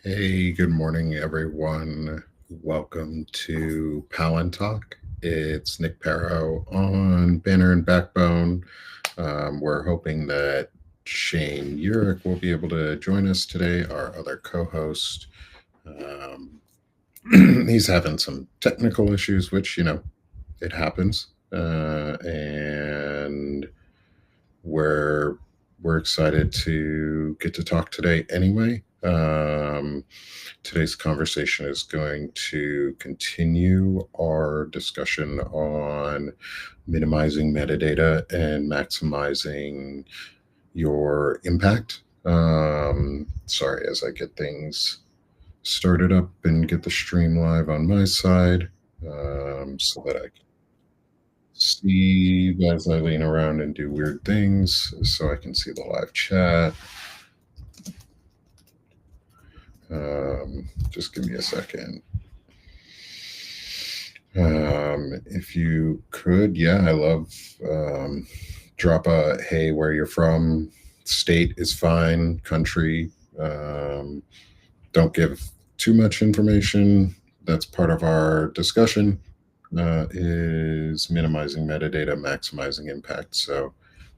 Hey, good morning, everyone. Welcome to Palantalk. It's Nick Parrow on Banner and Backbone. We're hoping that Shane Urich will be able to join us today, our other co host. Um, he's having some technical issues, which, it happens. And we're we're excited to get to talk today anyway. Today's conversation is going to continue our discussion on minimizing metadata and maximizing your impact. Sorry, as I get things started up and get the stream live on my side, so that I can see as I lean around and do weird things, so I can see the live chat. Just give me a second. If you could, yeah, I love drop a hey, where you're from. State is fine. Country. Don't give too much information. That's part of our discussion. Is minimizing metadata, maximizing impact. So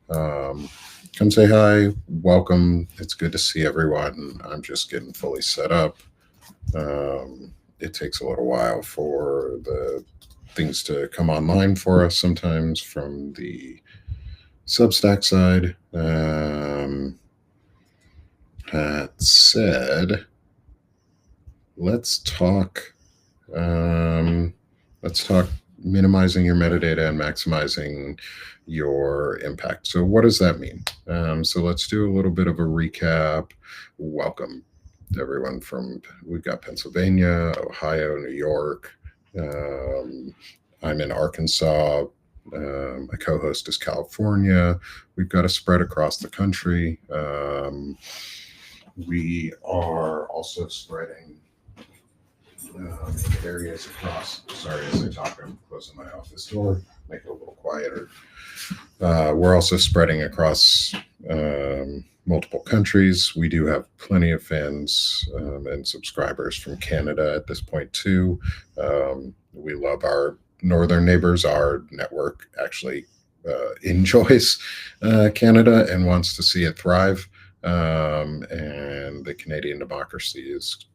come say hi. Welcome. It's good to see everyone. I'm just getting fully set up. It takes a little while for the things to come online for us sometimes from the Substack side. That said, let's talk. Let's talk minimizing your metadata and maximizing your impact. So, what does that mean? So, let's do a little bit of a recap. Welcome everyone from, we've got Pennsylvania, Ohio, New York. I'm in Arkansas. My co-host is California. We've got a spread across the country. We are also spreading areas across. Sorry, as I talk, I'm closing my office door, make it a little quieter. We're also spreading across multiple countries. We do have plenty of fans and subscribers from Canada at this point too. We love our northern neighbors. Our network actually enjoys Canada and wants to see it thrive. And the Canadian democracy is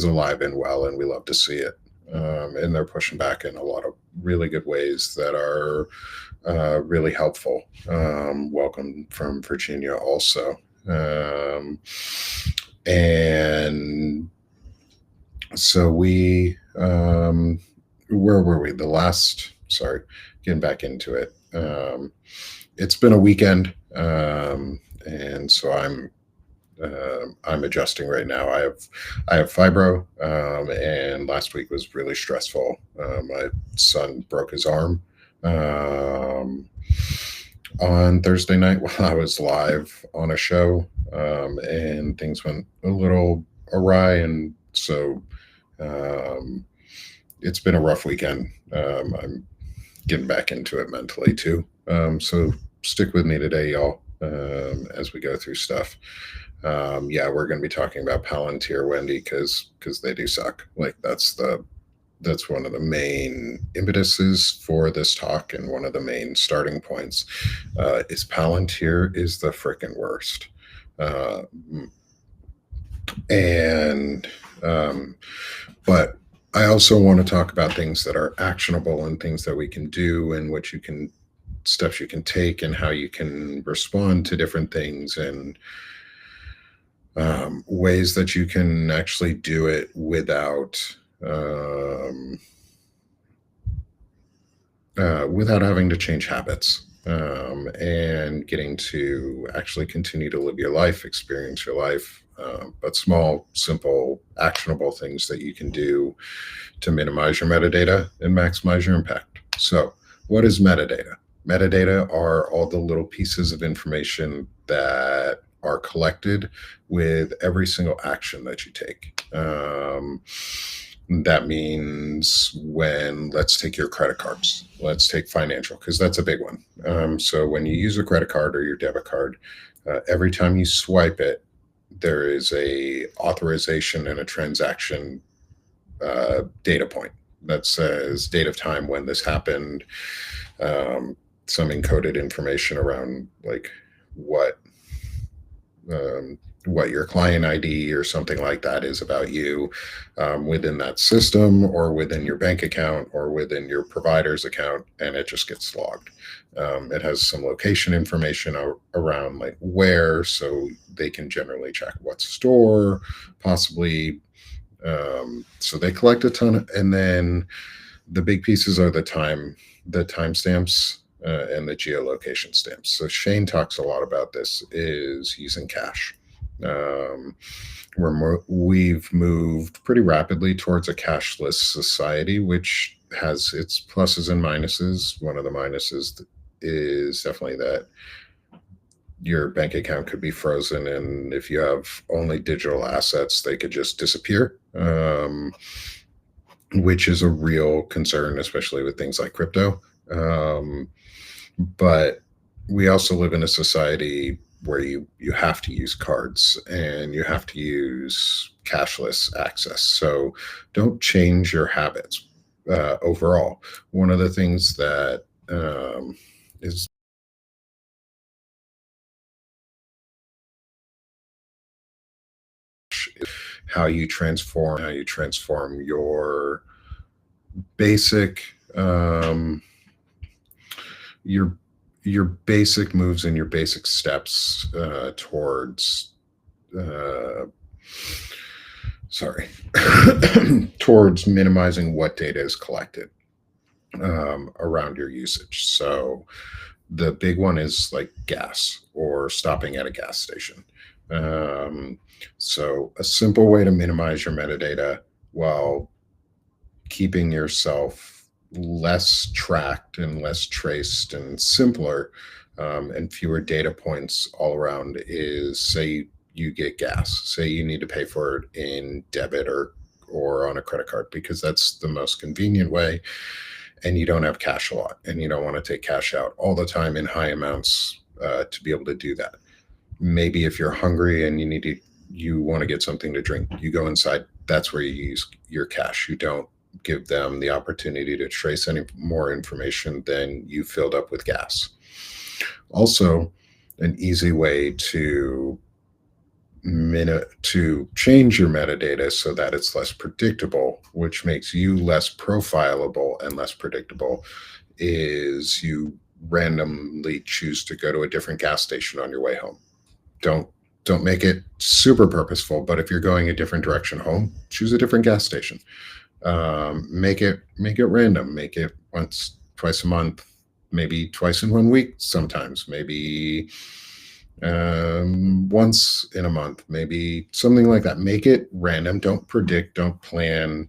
alive and well, and we love to see it. And they're pushing back in a lot of really good ways that are really helpful. Welcome from Virginia, also. And so where were we? Sorry, getting back into it. It's been a weekend, and so I'm adjusting right now. I have fibro, and last week was really stressful. My son broke his arm on Thursday night while I was live on a show, and things went a little awry, and so it's been a rough weekend. I'm getting back into it mentally too. So stick with me today, y'all, as we go through stuff. Yeah, we're going to be talking about Palantir, Wendy, because they do suck. Like that's one of the main impetuses for this talk, and one of the main starting points is Palantir is the freaking worst. Uh, and But I also want to talk about things that are actionable and things that we can do, and what you can steps you can take, and how you can respond to different things, and ways that you can actually do it without having to change habits, and getting to actually continue to live your life, experience your life. But small, simple, actionable things that you can do to minimize your metadata and maximize your impact. So, what is metadata? Metadata are all the little pieces of information that are collected with every single action that you take. That means, let's take your credit cards, let's take financial, because that's a big one. So when you use a credit card or your debit card, every time you swipe it, there is a authorization and a transaction data point that says date of time when this happened, um, some encoded information around like what what your client ID or something like that is about you, within that system or within your bank account or within your provider's account, and it just gets logged. It has some location information around like where, so they can generally check what store, possibly. So they collect a ton, and then the big pieces are the timestamps, and the geolocation stamps. So Shane talks a lot about this is using cache. Um, we've moved pretty rapidly towards a cashless society, which has its pluses and minuses. One of the minuses is definitely that your bank account could be frozen, and if you have only digital assets, they could just disappear. Which is a real concern, especially with things like crypto. Um, but we also live in a society where you have to use cards and you have to use cashless access. So don't change your habits overall. One of the things that is how you transform basic um, your your basic moves and your basic steps towards uh, sorry towards minimizing what data is collected around your usage. So the big one is like gas or stopping at a gas station. um, so a simple way to minimize your metadata while keeping yourself less tracked and less traced and simpler, and fewer data points all around is, say you get gas, say you need to pay for it in debit or on a credit card because that's the most convenient way, and you don't have cash a lot and you don't want to take cash out all the time in high amounts to be able to do that. Maybe if you're hungry and you want to get something to drink, you go inside, that's where you use your cash. You don't give them the opportunity to trace any more information than you filled up with gas. Also, an easy way to change your metadata so that it's less predictable, which makes you less profilable and less predictable, is you randomly choose to go to a different gas station on your way home. Don't make it super purposeful, but if you're going a different direction home, choose a different gas station. Make it random. Make it once, twice a month, maybe twice in 1 week. Sometimes maybe once in a month, maybe something like that. Make it random. Don't predict. Don't plan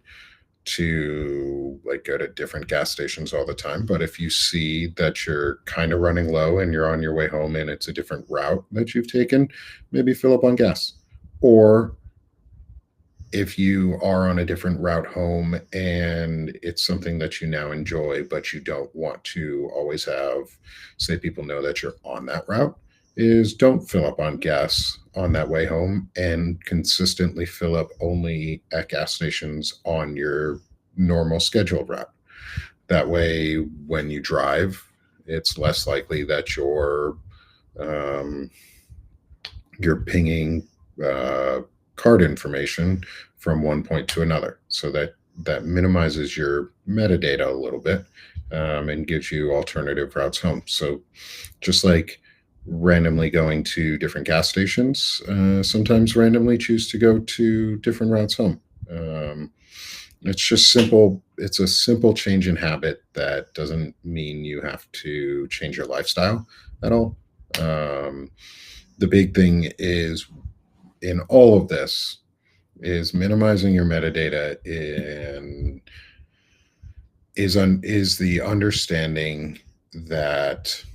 to like go to different gas stations all the time. But if you see that you're kind of running low and you're on your way home and it's a different route that you've taken, maybe fill up on gas. Or if you are on a different route home and it's something that you now enjoy, but you don't want to always have, say, people know that you're on that route, is don't fill up on gas on that way home and consistently fill up only at gas stations on your normal scheduled route. That way, when you drive, it's less likely that um, you're pinging card information from one point to another. So that minimizes your metadata a little bit, and gives you alternative routes home. So just like randomly going to different gas stations, sometimes randomly choose to go to different routes home. It's just simple. It's a simple change in habit that doesn't mean you have to change your lifestyle at all. Um, the big thing is in all of this is minimizing your metadata and is the understanding that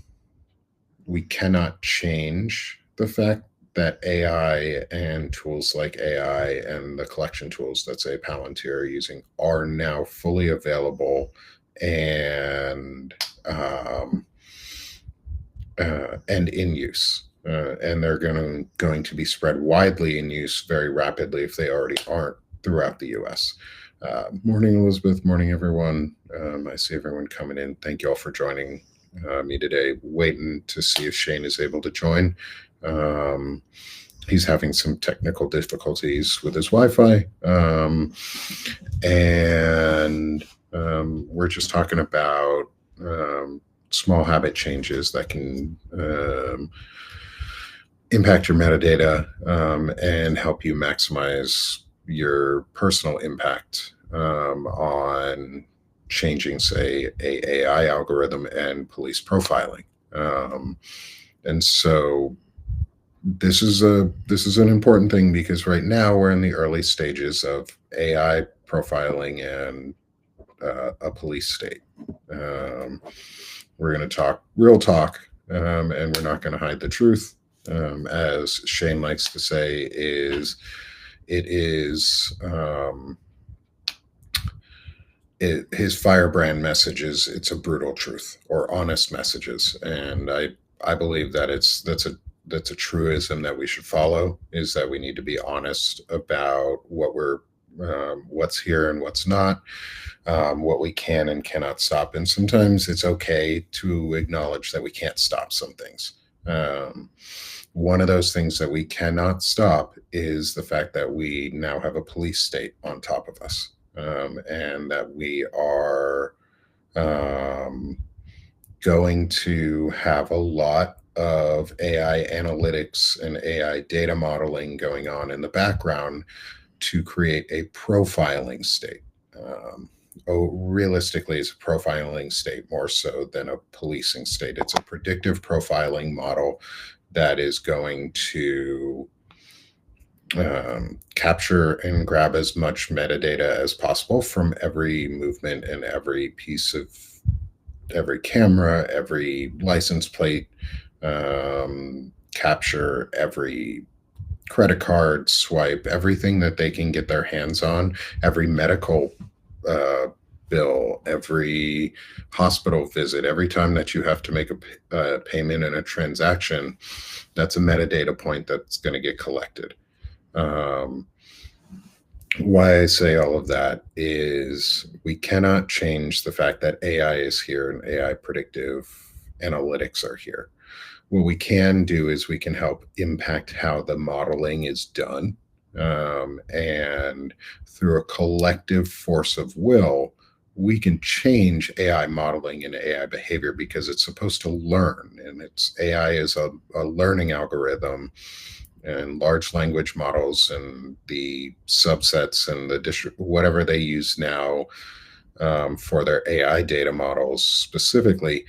we cannot change the fact that AI and tools like AI and the collection tools that say Palantir are using are now fully available and in use. and they're going to be spread widely and used very rapidly if they already aren't throughout the U.S. Morning, Elizabeth. Morning, everyone. I see everyone coming in. Thank you all for joining me today. Waiting to see if Shane is able to join. He's having some technical difficulties with his Wi-Fi, and we're just talking about small habit changes that can impact your metadata and help you maximize your personal impact on changing, say, a AI algorithm and police profiling. And so this is an important thing because right now we're in the early stages of AI profiling and a police state. We're going to talk real talk, and we're not going to hide the truth. As Shane likes to say, his firebrand messages. It's a brutal truth or honest messages, and I believe that that's a truism that we should follow. Is that we need to be honest about what's here and what's not, what we can and cannot stop. And sometimes it's okay to acknowledge that we can't stop some things. One of those things that we cannot stop is the fact that we now have a police state on top of us, and that we are going to have a lot of AI analytics and AI data modeling going on in the background to create a profiling state. Realistically, it's a profiling state more so than a policing state. It's a predictive profiling model that is going to capture and grab as much metadata as possible from every movement and every piece of every camera, every license plate, capture every credit card swipe, everything that they can get their hands on, every medical bill, every hospital visit, every time that you have to make a payment in a transaction, that's a metadata point that's going to get collected. Why I say all of that is we cannot change the fact that AI is here and AI predictive analytics are here. What we can do is we can help impact how the modeling is done. And through a collective force of will, we can change AI modeling and AI behavior because it's supposed to learn. And AI is a learning algorithm, and large language models and the subsets and the whatever they use now for their AI data models specifically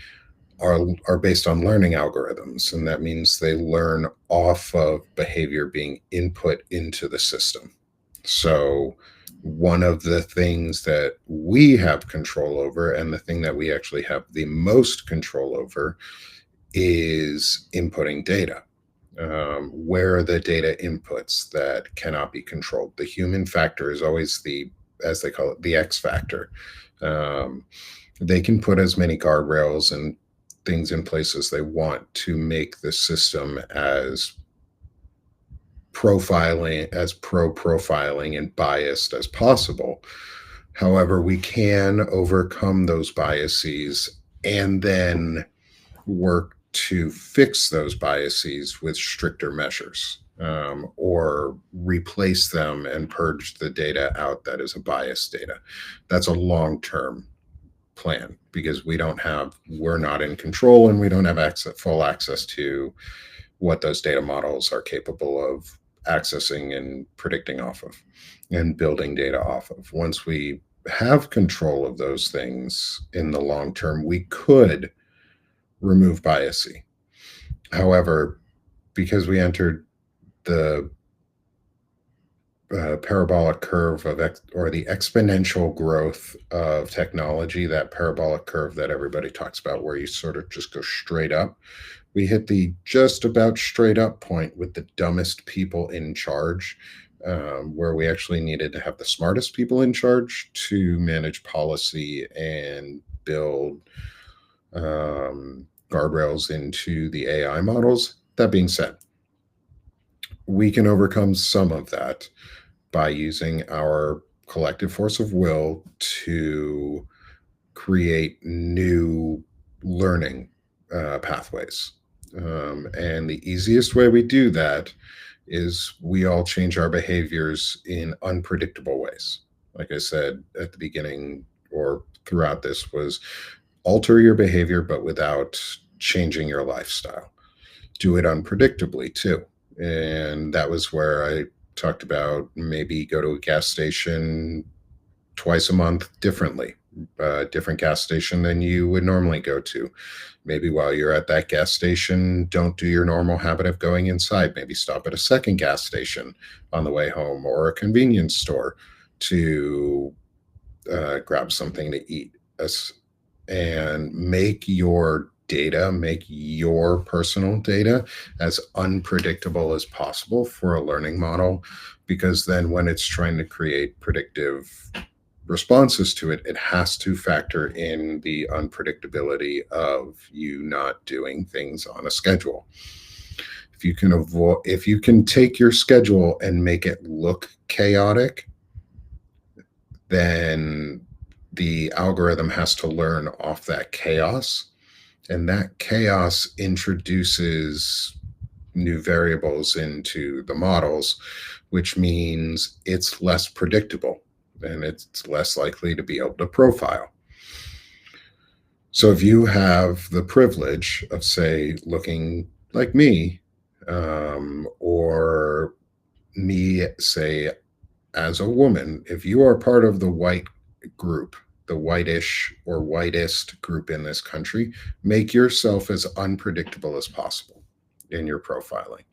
are based on learning algorithms, and that means they learn off of behavior being input into the system. So one of the things that we have control over, and the thing that we actually have the most control over, is inputting data. Where are the data inputs that cannot be controlled? The human factor is always as they call it, the X factor. They can put as many guardrails and things in place as they want to make the system as pro-profiling and biased as possible. However, we can overcome those biases and then work to fix those biases with stricter measures, or replace them and purge the data out that is a biased data. That's a long-term plan because we're not in control, and we don't have full access to what those data models are capable of accessing and predicting off of and building data off of. Once we have control of those things in the long term, we could remove biasy. However, because we entered the parabolic curve or the exponential growth of technology, that parabolic curve that everybody talks about, where you sort of just go straight up, we hit the just about straight up point with the dumbest people in charge, where we actually needed to have the smartest people in charge to manage policy and build guardrails into the AI models. That being said, we can overcome some of that by using our collective force of will to create new learning pathways. And the easiest way we do that is we all change our behaviors in unpredictable ways. Like I said at the beginning or throughout this, was alter your behavior, but without changing your lifestyle. Do it unpredictably too. And that was where I talked about maybe go to a gas station twice a month differently, different gas station than you would normally go to. Maybe while you're at that gas station, don't do your normal habit of going inside. Maybe stop at a second gas station on the way home or a convenience store to grab something to eat. And make your personal data as unpredictable as possible for a learning model, because then when it's trying to create predictive responses to it, it has to factor in the unpredictability of you not doing things on a schedule. If you can take your schedule and make it look chaotic, then the algorithm has to learn off that chaos. And that chaos introduces new variables into the models, which means it's less predictable and it's less likely to be able to profile. So if you have the privilege of, say, looking like me, or me, say, as a woman, if you are part of the white group, the whitish or whitest group in this country, make yourself as unpredictable as possible in your profiling,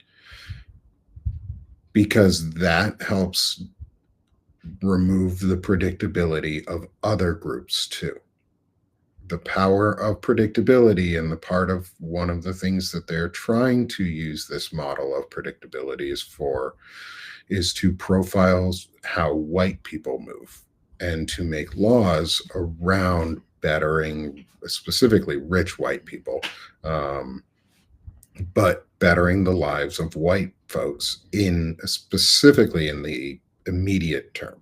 because that helps remove the predictability of other groups too. The power of predictability, and the part of one of the things that they're trying to use this model of predictability is to profile how white people move and to make laws around bettering specifically rich white people, but bettering the lives of white folks in specifically in the immediate term.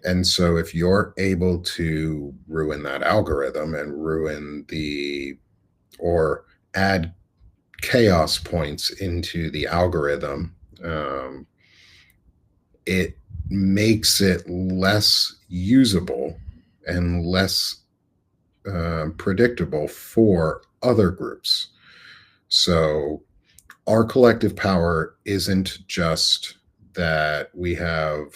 And so if you're able to ruin that algorithm and or add chaos points into the algorithm, it makes it less usable and less predictable for other groups. So our collective power isn't just that we have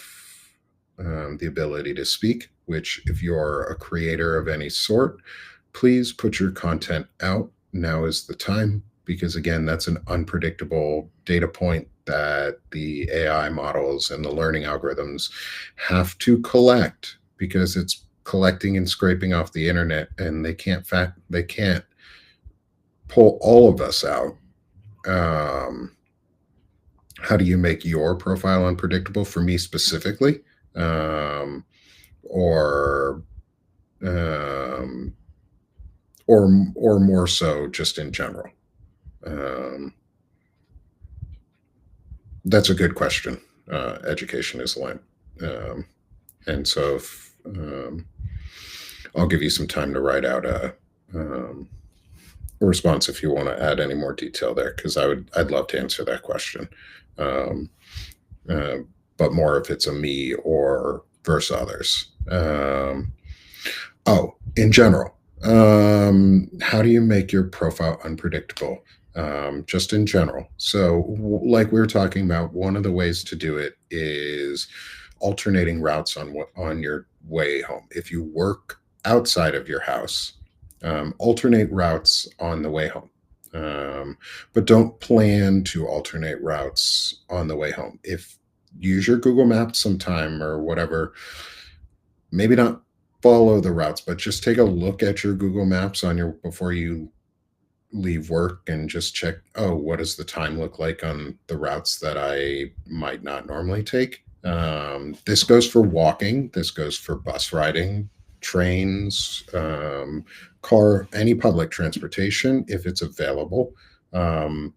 the ability to speak, which, if you're a creator of any sort, please put your content out. Now is the time, because again, that's an unpredictable data point that the AI models and the learning algorithms have to collect, because it's collecting and scraping off the internet, and they can't pull all of us out. How do you make your profile unpredictable for me specifically? Or more so just in general? That's a good question. Education is land. And so I'll give you some time to write out a response if you want to add any more detail there, because I'd love to answer that question. But more if it's a me or versus others. In general, how do you make your profile unpredictable? Just in general. So, like we were talking about, one of the ways to do it is alternating routes on your way home. If you work outside of your house, alternate routes on the way home. But don't plan to alternate routes on the way home. Use your Google Maps sometime or whatever, maybe not follow the routes, but just take a look at your Google Maps before you leave work, and just check, what does the time look like on the routes that I might not normally take? This goes for walking, this goes for bus riding, trains, car, any public transportation if it's available, um,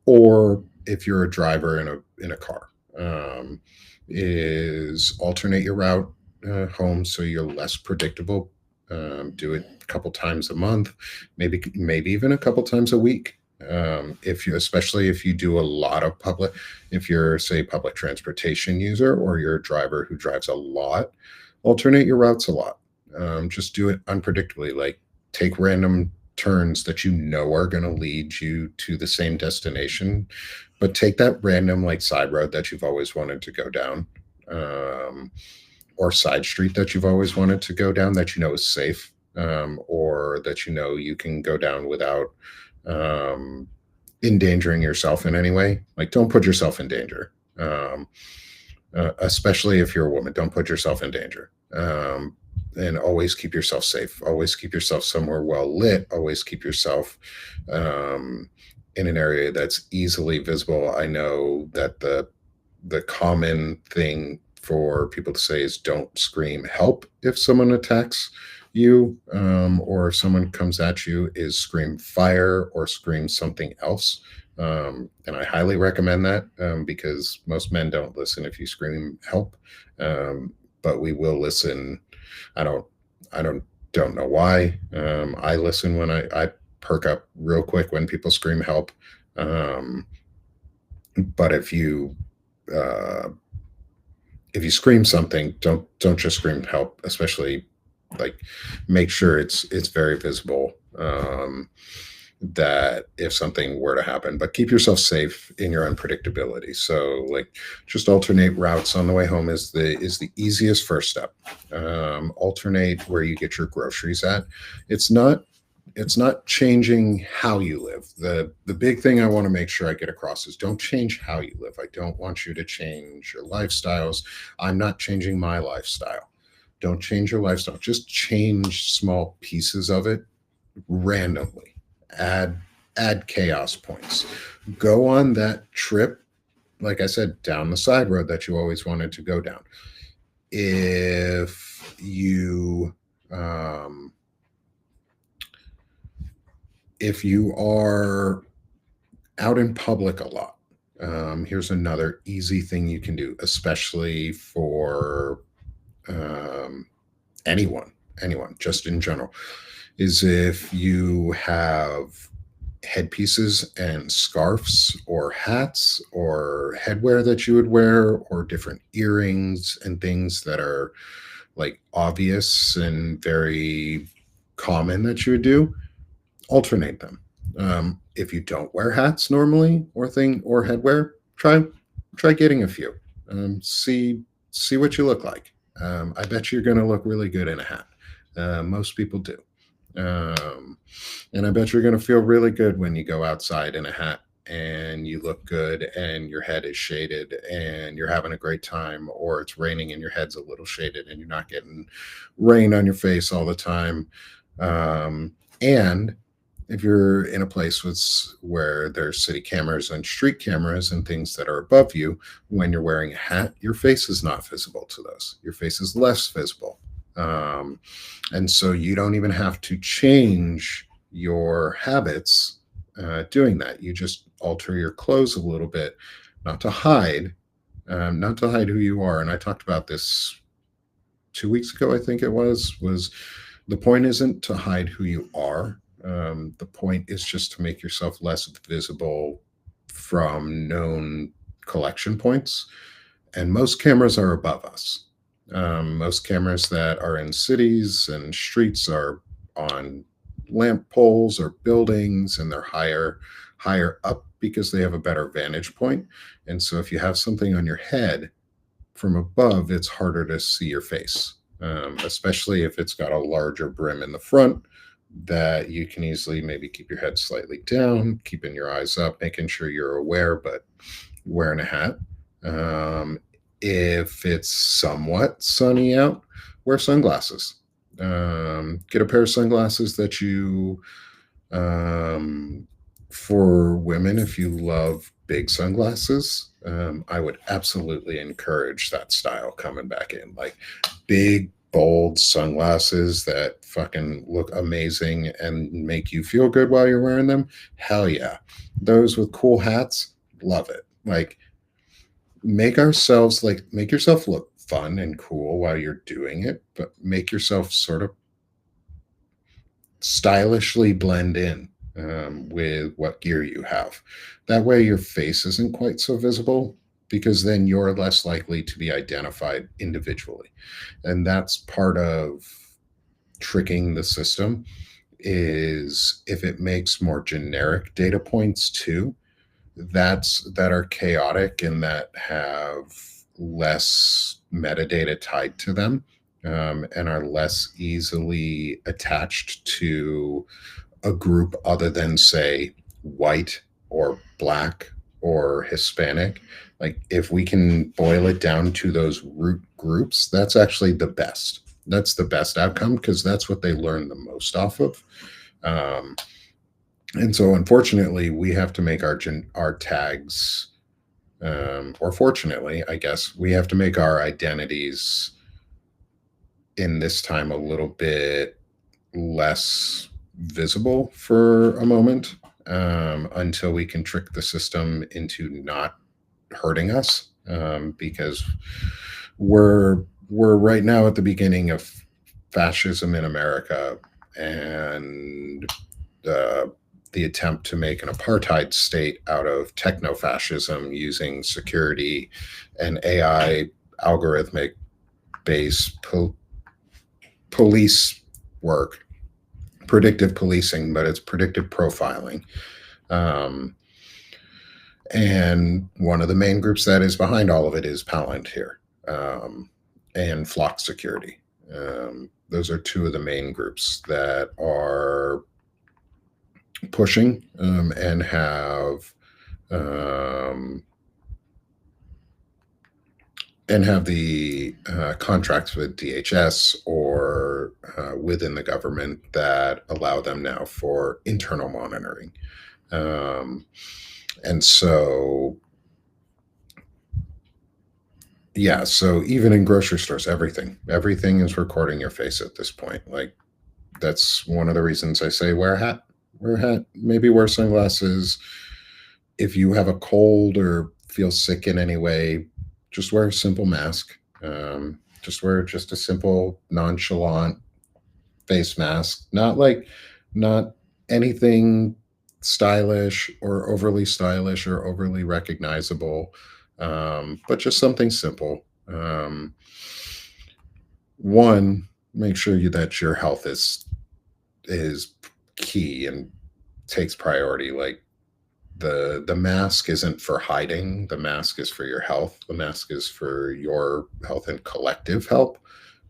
or if you're a driver in a car, um, is alternate your route home so you're less predictable. Do it a couple times a month, maybe even a couple times a week. If you, especially if you do a lot of public, if you're say public transportation user or you're a driver who drives a lot, alternate your routes a lot. Just do it unpredictably, like take random turns that you know are going to lead you to the same destination, but take that random like side road that you've always wanted to go down, um, or side street that you've always wanted to go down that you know is safe, or that you know you can go down without um, endangering yourself in any way. Like, don't put yourself in danger. Especially if you're a woman, don't put yourself in danger. And always keep yourself safe. Always keep yourself somewhere well lit. Always keep yourself um, in an area that's easily visible. I know that the common thing for people to say is don't scream help if someone attacks you, or if someone comes at you, is scream fire or scream something else. And I highly recommend that, because most men don't listen if you scream help, um, but we will listen. I don't, I don't know why. I listen when I perk up real quick when people scream help. Um, but uh, if you scream something, don't just scream help. Especially, like, make sure it's very visible. That if something were to happen, but keep yourself safe in your unpredictability. So, like, just alternate routes on the way home is the easiest first step. Alternate where you get your groceries at. It's not it's not changing how you live. The big thing I want to make sure I get across is don't change how you live. I don't want you to change your lifestyles. I'm not changing my lifestyle. Don't change your lifestyle. Just change small pieces of it randomly. Add add chaos points. Go on that trip, like I said, down the side road that you always wanted to go down. If you um, if you are out in public a lot, here's another easy thing you can do, especially for um, anyone, just in general, is if you have headpieces and scarves or hats or headwear that you would wear, or different earrings and things that are like obvious and very common that you would do, alternate them. If you don't wear hats normally or headwear, try getting a few. See what you look like. I bet you're going to look really good in a hat. Most people do. Um, and I bet you're going to feel really good when you go outside in a hat and you look good and your head is shaded and you're having a great time, or it's raining and your head's a little shaded and you're not getting rain on your face all the time. And if you're in a place where there's city cameras and street cameras and things that are above you, when you're wearing a hat, your face is not visible to those. Your face is less visible. Um, and so you don't even have to change your habits doing that. You just alter your clothes a little bit, not to hide, not to hide who you are. And I talked about this 2 weeks ago, I think it was the point isn't to hide who you are. The point is just to make yourself less visible from known collection points. And most cameras are above us. Most cameras that are in cities and streets are on lamp poles or buildings, and they're higher up because they have a better vantage point. And so if you have something on your head from above, it's harder to see your face, especially if it's got a larger brim in the front, that you can easily maybe keep your head slightly down, keeping your eyes up, making sure you're aware, but wearing a hat. Um, if it's somewhat sunny out, wear sunglasses. Get a pair of sunglasses that um, for women, if you love big sunglasses, I would absolutely encourage that style coming back in. Like big, bold sunglasses that fucking look amazing and make you feel good while you're wearing them, hell yeah. Those with cool hats, love it. Like, make yourself look fun and cool while you're doing it, but make yourself sort of stylishly blend in with what gear you have. That way, your face isn't quite so visible because then you're less likely to be identified individually. And that's part of tricking the system, is if it makes more generic data points too, that are chaotic and that have less metadata tied to them, and are less easily attached to a group other than, say, white or black or Hispanic. Like, if we can boil it down to those root groups, that's actually the best. That's the best outcome because that's what they learn the most off of. Um, and so, unfortunately, we have to make our tags, or fortunately, I guess, we have to make our identities in this time a little bit less visible for a moment, until we can trick the system into not hurting us, because we're right now at the beginning of fascism in America, and uh, the attempt to make an apartheid state out of techno fascism using security and AI algorithmic based police work, predictive policing, but it's predictive profiling. Um, and one of the main groups that is behind all of it is Palantir, and Flock Security. Those are two of the main groups that are pushing, um, and have the contracts with DHS or within the government that allow them now for internal monitoring. Um, and so, yeah, so even in grocery stores, everything is recording your face at this point. Like, that's one of the reasons I say wear a hat, maybe wear sunglasses. If you have a cold or feel sick in any way, just wear a simple mask. Just wear just a simple, nonchalant face mask. Not anything stylish or overly recognizable, but just something simple. One, make sure that your health is key and takes priority. Like, the mask isn't for hiding, the mask is for your health, the mask is for your health and collective health,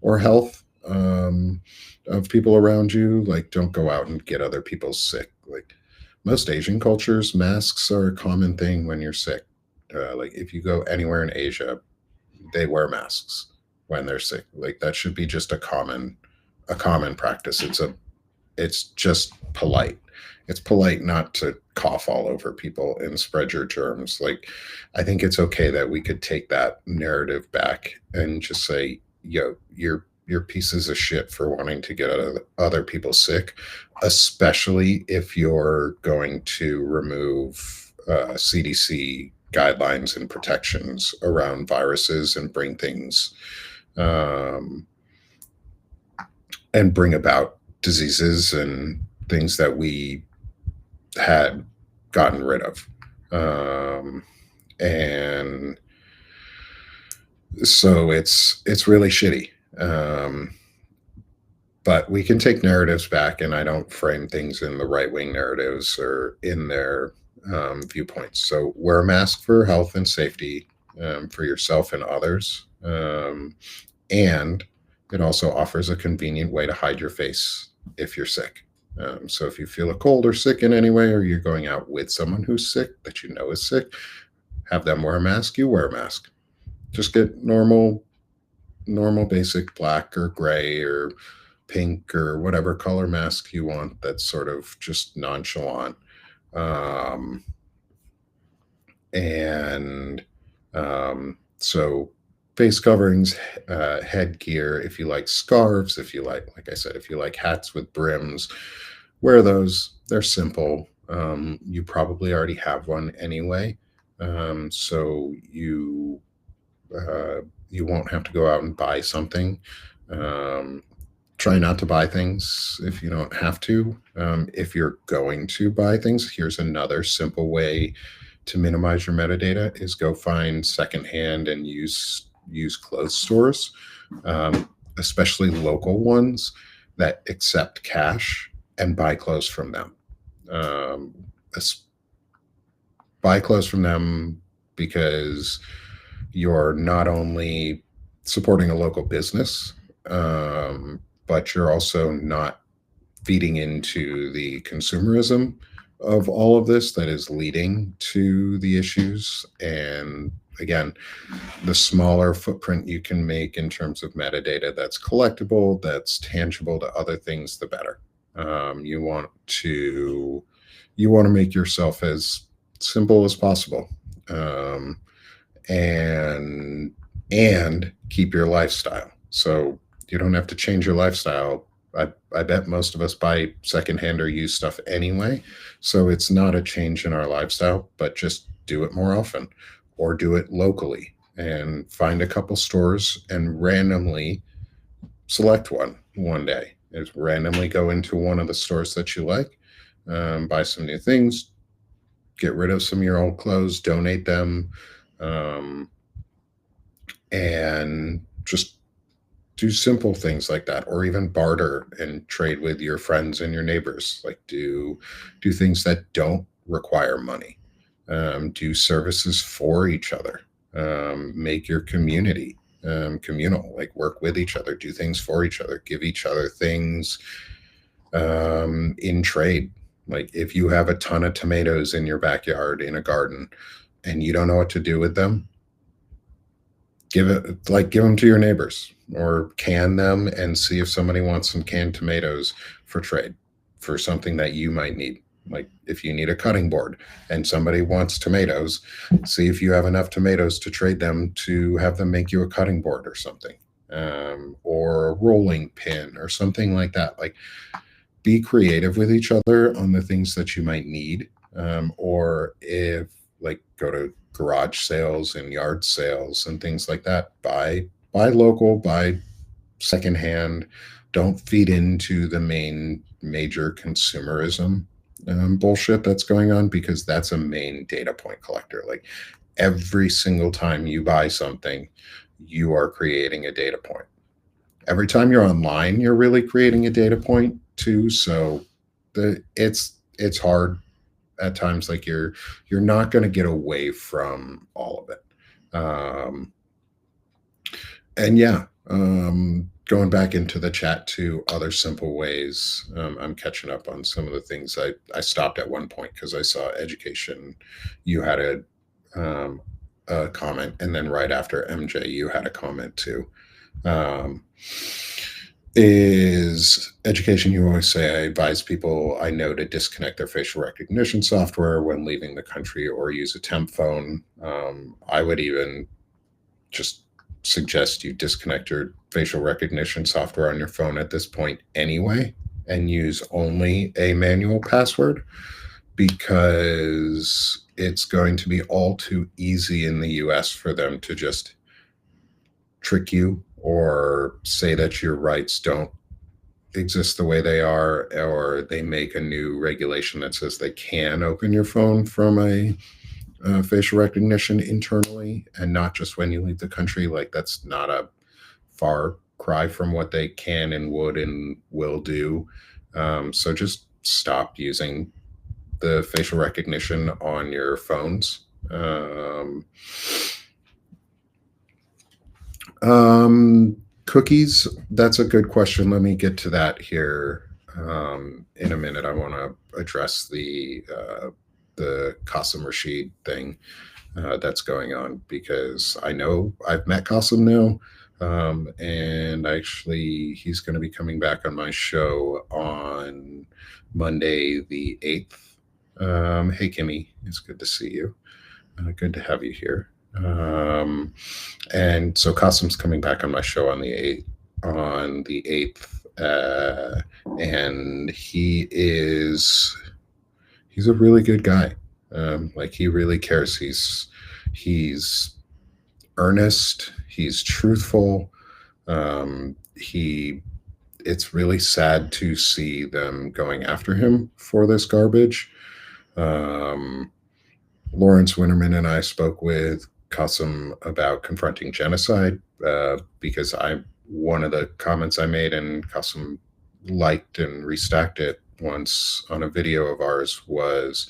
or health, of people around you. Like, don't go out and get other people sick. Like, most Asian cultures, masks are a common thing when you're sick. Like, if you go anywhere in Asia, they wear masks when they're sick. Like, that should be just a common practice. It's just polite. It's polite not to cough all over people and spread your germs. Like, I think it's okay that we could take that narrative back and just say, yo, you're pieces of shit for wanting to get other people sick, especially if you're going to remove CDC guidelines and protections around viruses and um, bring about diseases and things that we had gotten rid of. And so it's really shitty. But we can take narratives back, and I don't frame things in the right wing narratives or in their viewpoints. So wear a mask for health and safety, for yourself and others. And it also offers a convenient way to hide your face if you're sick. So if you feel a cold or sick in any way, or you're going out with someone who's sick that you know is sick, have them wear a mask, you wear a mask. Just get normal basic black or gray or pink or whatever color mask you want that's sort of just nonchalant. Um, and so face coverings, headgear. If you like scarves, if you like I said, if you like hats with brims, wear those. They're simple. You probably already have one anyway, so you won't have to go out and buy something. Um, Try not to buy things if you don't have to. If you're going to buy things, here's another simple way to minimize your metadata: is go find secondhand and use clothes stores, especially local ones that accept cash, and buy clothes from them. Um, Buy clothes from them because you're not only supporting a local business, but you're also not feeding into the consumerism of all of this that is leading to the issues. And again, the smaller footprint you can make in terms of metadata that's collectible, that's tangible to other things, the better. Um, you want to you want to make yourself as simple as possible, um, and keep your lifestyle. So you don't have to change your lifestyle. I bet most of us buy secondhand or used stuff anyway. So it's not a change in our lifestyle, but just do it more often, or do it locally and find a couple stores and randomly select one day. Is randomly go into one of the stores that you like, buy some new things, get rid of some of your old clothes, donate them, um, and just do simple things like that, or even barter and trade with your friends and your neighbors. Like do things that don't require money. Do services for each other. Make your community communal. Like work with each other, do things for each other, give each other things in trade. Like if you have a ton of tomatoes in your backyard in a garden and you don't know what to do with them, give them to your neighbors, or can them and see if somebody wants some canned tomatoes for trade for something that you might need. Like if you need a cutting board and somebody wants tomatoes, see if you have enough tomatoes to trade them to have them make you a cutting board or something, or a rolling pin or something like that. Like be creative with each other on the things that you might need, or if like go to garage sales and yard sales and things like that. Buy local, buy secondhand. Don't feed into the major consumerism bullshit that's going on, because that's a main data point collector. Like every single time you buy something, you are creating a data point. Every time you're online, you're really creating a data point too. So it's hard at times. Like you're not going to get away from all of it. And yeah, going back into the chat to other simple ways. I'm catching up on some of the things I stopped at one point because I saw education. You had a comment, and then right after MJ, you had a comment too. Um, is education. You always say, I advise people I know to disconnect their facial recognition software when leaving the country or use a temp phone. I would even just suggest you disconnect your facial recognition software on your phone at this point anyway, and use only a manual password, because it's going to be all too easy in the US for them to just trick you or say that your rights don't exist the way they are, or they make a new regulation that says they can open your phone from a facial recognition internally and not just when you leave the country. Like that's not a far cry from what they can and would and will do. So just stop using the facial recognition on your phones. Cookies, that's a good question. Let me get to that here in a minute. I want to address the Qasim Rashid thing that's going on, because I know I've met Qasim now, and actually he's going to be coming back on my show on Monday the 8th. Hey, Kimmy, it's good to see you. Good to have you here. And so Qasim's coming back on my show on the 8th. And he's a really good guy. Like, he really cares. He's earnest. He's truthful. He It's really sad to see them going after him for this garbage. Um, Lawrence Winterman and I spoke with Qasim about confronting genocide, because one of the comments I made, and Qasim liked and restacked it once on a video of ours, was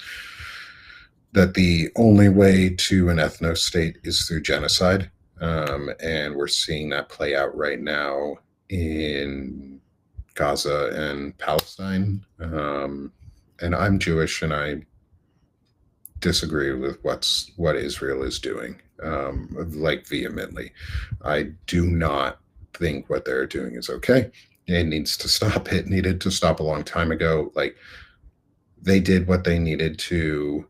that the only way to an ethno state is through genocide. And we're seeing that play out right now in Gaza and Palestine. And I'm Jewish, and I disagree with what Israel is doing, like, vehemently. I do not think what they're doing is okay. It needs to stop. It needed to stop a long time ago. Like, they did what they needed to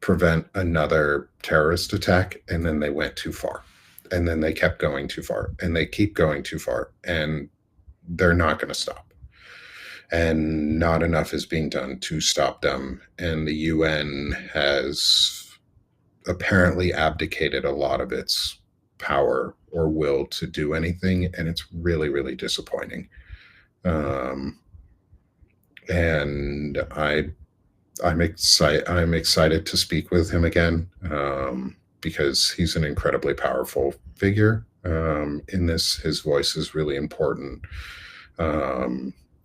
prevent another terrorist attack, and then they went too far, and then they kept going too far, and they keep going too far, and they're not going to stop. And not enough is being done to stop them. And the UN has apparently abdicated a lot of its power or will to do anything, and it's really, really disappointing. And I'm excited to speak with him again, because he's an incredibly powerful figure in this. His voice is really important.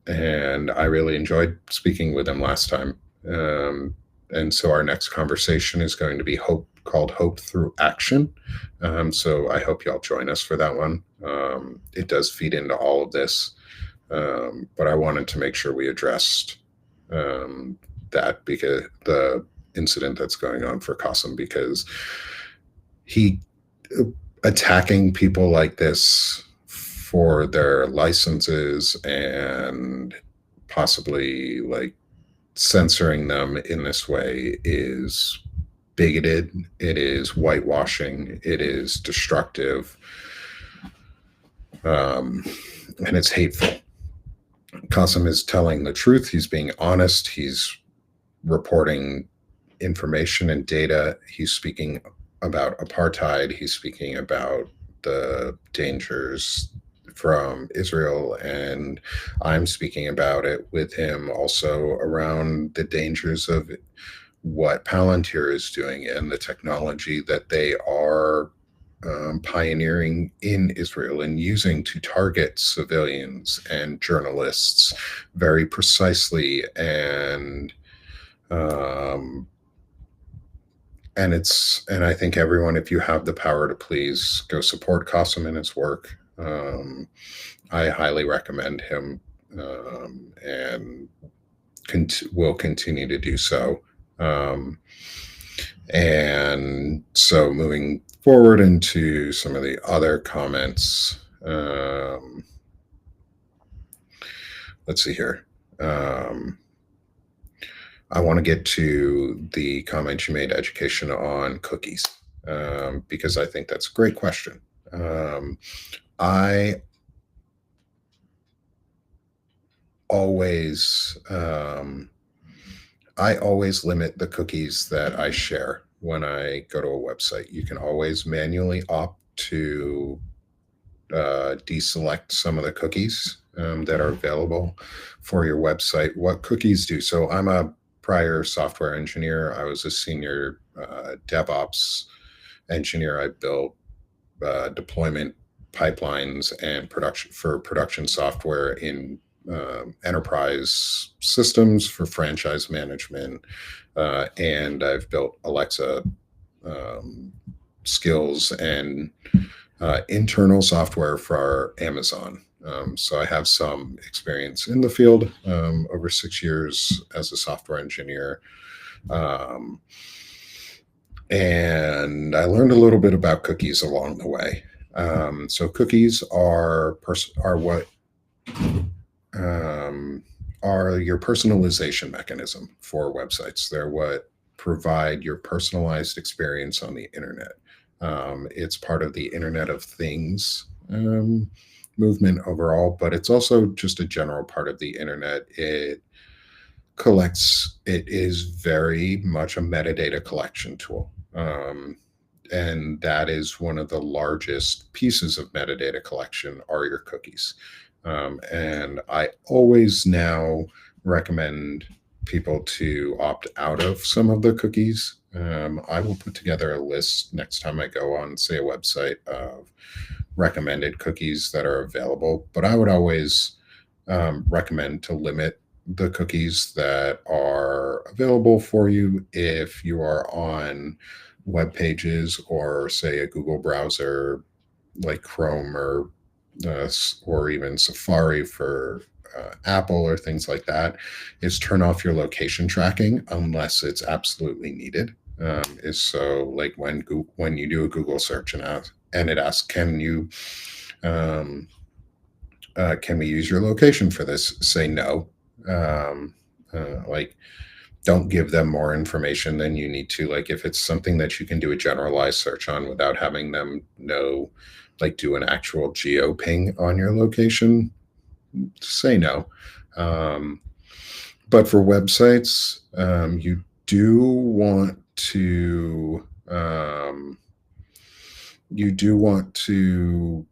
And I really enjoyed speaking with him last time. And so our next conversation is going to be called Hope Through Action. So I hope y'all join us for that one. It does feed into all of this, but I wanted to make sure we addressed that, because the incident that's going on for Qasim, because he attacking people like this for their licenses and possibly, like, censoring them in this way is bigoted. It is whitewashing. It is destructive. And it's hateful. Qasim is telling the truth. He's being honest. He's reporting information and data. He's speaking about apartheid. He's speaking about the dangers from Israel, and I'm speaking about it with him also around the dangers of what Palantir is doing and the technology that they are pioneering in Israel and using to target civilians and journalists very precisely. And I think everyone, if you have the power to, please go support Qasim and his work. I highly recommend him, and will continue to do so. And so, moving forward into some of the other comments, let's see here. I want to get to the comment you made, education on cookies, because I think that's a great question. I always limit the cookies that I share when I go to a website. You can always manually opt to deselect some of the cookies that are available for your website. What cookies do? So I'm a prior software engineer. I was a senior DevOps engineer. I built deployment pipelines and production software in enterprise systems for franchise management, and I've built Alexa skills and internal software for Amazon. So I have some experience in the field, over 6 years as a software engineer. And I learned a little bit about cookies along the way. So cookies are what are your personalization mechanism for websites. They're what provide your personalized experience on the internet. It's part of the Internet of Things movement overall, but it's also just a general part of the internet. It is very much a metadata collection tool. And that is one of the largest pieces of metadata collection are your cookies. And I always now recommend people to opt out of some of the cookies. I will put together a list next time I go on, say, a website of recommended cookies that are available, but I would always recommend to limit the cookies that are available for you if you are on web pages or, say, a Google browser like Chrome or even Safari for Apple or things like that. Is turn off your location tracking unless it's absolutely needed. Is so like when you do a Google search and it asks, um, can we use your location for this? Say no. Um, like, don't give them more information than you need to. Like, if it's something that you can do a generalized search on without having them know, like, do an actual geo ping on your location, say no. Um, but for websites, you do want to you do want to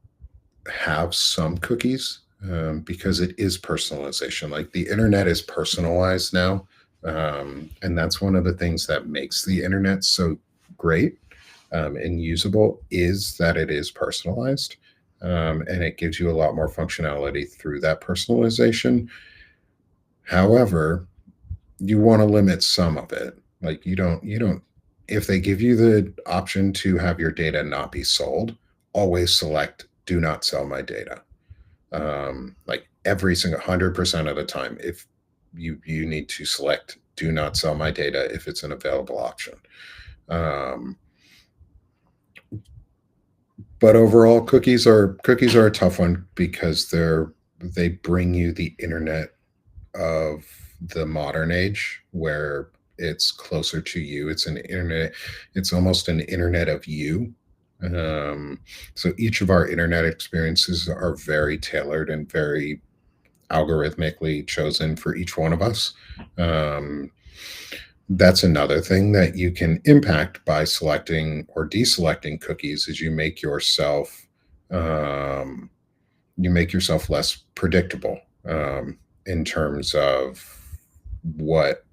have some cookies because it is personalization. Like, the internet is personalized now. And that's one of the things that makes the internet so great and usable is that it is personalized. And it gives you a lot more functionality through that personalization. However, you want to limit some of it. Like, if they give you the option to have your data not be sold, always select do not sell my data. Like, every single 100% of the time, if you need to select do not sell my data if it's an available option. um, but overall, cookies are a tough one because they bring you the internet of the modern age where it's closer to you. It's almost an internet of you. um, so each of our internet experiences are very tailored and very algorithmically chosen for each one of us. Um, that's another thing that you can impact by selecting or deselecting cookies is um, you make yourself less predictable in terms of what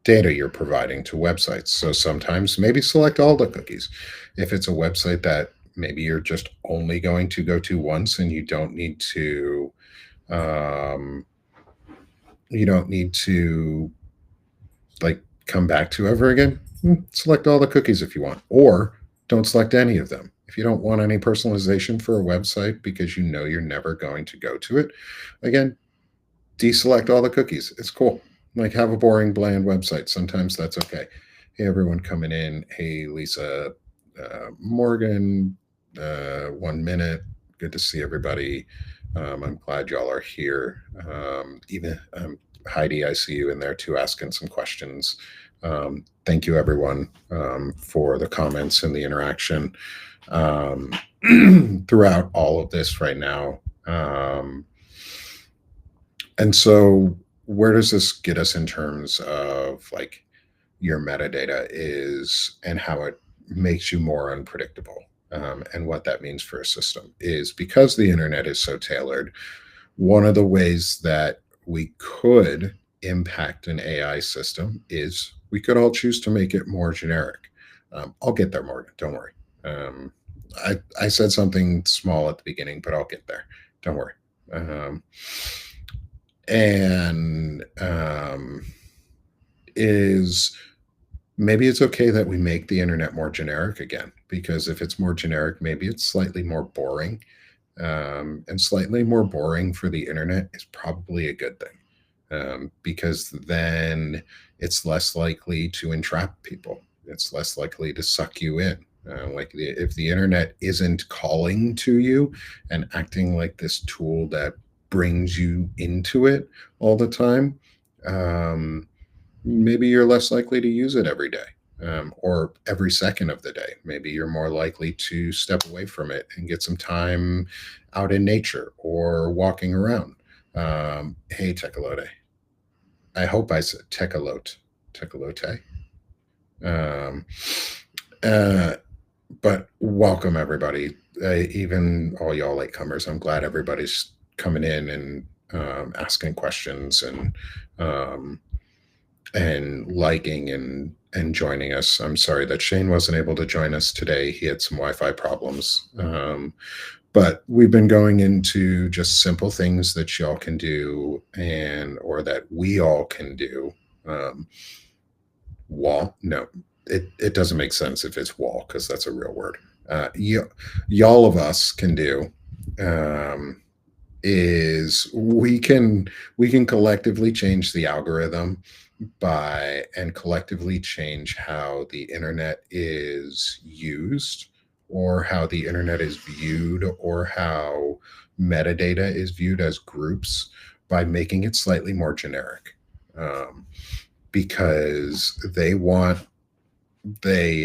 data you're providing to websites. So sometimes maybe select all the cookies. If it's a website that maybe you're just only going to go to once and um, you don't need to like come back to ever again, select all the cookies if you want, or don't select any of them. If you don't want any personalization for a website because you know you're never going to go to it again, deselect all the cookies. It's cool. Like, have a boring, bland website. Sometimes that's okay. Hey, everyone coming in. Hey, Lisa, Morgan, 1 minute. Good to see everybody. I'm glad y'all are here. Even Heidi, I see you in there too, asking some questions. Thank you, everyone, for the comments and the interaction um, throughout all of this right now. And so, where does this get us in terms of like your metadata is and how it makes you more unpredictable? And what that means for a system is because the internet is so tailored, one of the ways that we could impact an AI system is we could all choose to make it more generic. I'll get there, Morgan. Don't worry. Um, I said something small at the beginning, but I'll get there. Don't worry. Um, and is maybe it's okay that we make the internet more generic again, because if it's more generic, maybe it's slightly more boring. And slightly more boring for the internet is probably a good thing, because then it's less likely to entrap people. It's less likely to suck you in. If the internet isn't calling to you and acting like this tool that brings you into it all the time, maybe you're less likely to use it every day. or every second of the day. Maybe you're more likely to step away from it and get some time out in nature or walking around. Hey, Tecolote. I hope I said Tecolote. Tecolote. Um, uh, but welcome, everybody. Even all y'all latecomers. I'm glad everybody's coming in and asking questions um, and liking and joining us. I'm sorry that Shane wasn't able to join us today. He had some Wi-Fi problems. But we've been going into just simple things that y'all can do and or that we all can do. Um, wall? No, it doesn't make sense if it's wall because that's a real word. Y'all of us can do um, is we can collectively change the algorithm by and collectively change how the internet is used or how the internet is viewed or how metadata is viewed as groups by making it slightly more generic, because they